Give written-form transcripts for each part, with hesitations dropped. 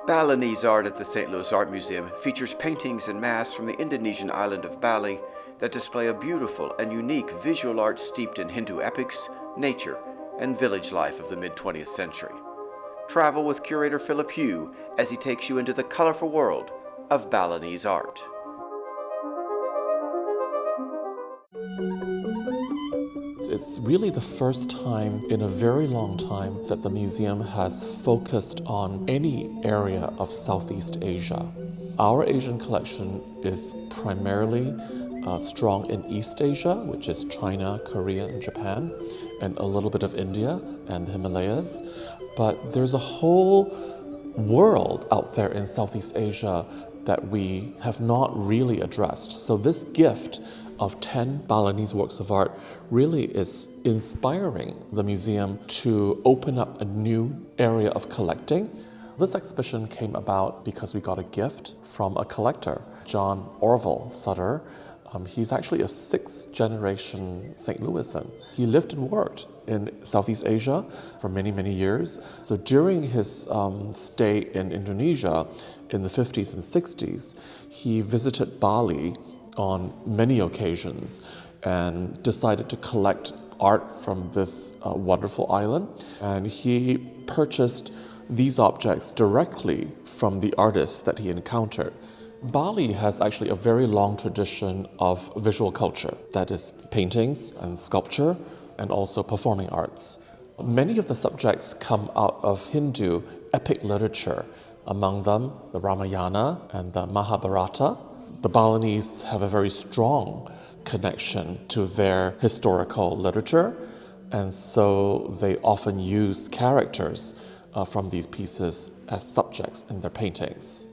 Balinese Art at the St. Louis Art Museum features paintings and masks from the Indonesian island of Bali that display a beautiful and unique visual art steeped in Hindu epics, nature, and village life of the mid-20th century. Travel with curator Philip Hugh as he takes you into the colorful world of Balinese art. It's really the first time in a very long time that the museum has focused on any area of Southeast Asia. Our Asian collection is primarily strong in East Asia, which is China, Korea, and Japan, and a little bit of India and the Himalayas. But there's a whole world out there in Southeast Asia that we have not really addressed. So this gift of 10 Balinese works of art really is inspiring the museum to open up a new area of collecting. This exhibition came about because we got a gift from a collector, John Orville Sutter. He's actually a sixth-generation St. Louisan. He lived and worked in Southeast Asia for many, many years. So during his stay in Indonesia in the 50s and 60s, he visited Bali on many occasions and decided to collect art from this wonderful island. And he purchased these objects directly from the artists that he encountered. Bali has actually a very long tradition of visual culture, that is paintings and sculpture and also performing arts. Many of the subjects come out of Hindu epic literature, among them the Ramayana and the Mahabharata. The Balinese have a very strong connection to their historical literature, and so they often use characters from these pieces as subjects in their paintings.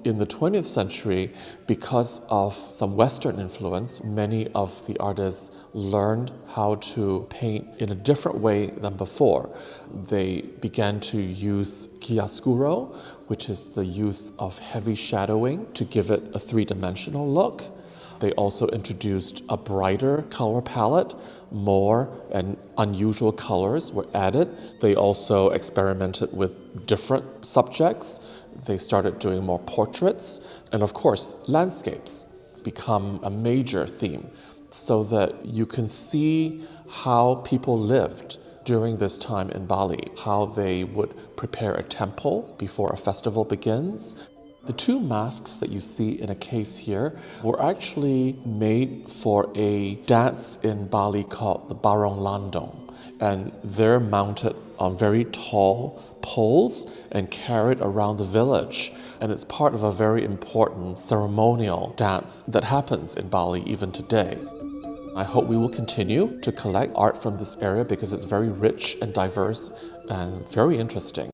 In the 20th century, because of some Western influence, many of the artists learned how to paint in a different way than before. They began to use chiaroscuro, which is the use of heavy shadowing to give it a three-dimensional look. They also introduced a brighter color palette, more and unusual colors were added. They also experimented with different subjects. They started doing more portraits, and of course, landscapes become a major theme so that you can see how people lived during this time in Bali, how they would prepare a temple before a festival begins. The two masks that you see in a case here were actually made for a dance in Bali called the Barong Landong, and they're mounted on very tall poles and carried around the village. And it's part of a very important ceremonial dance that happens in Bali even today. I hope we will continue to collect art from this area because it's very rich and diverse and very interesting.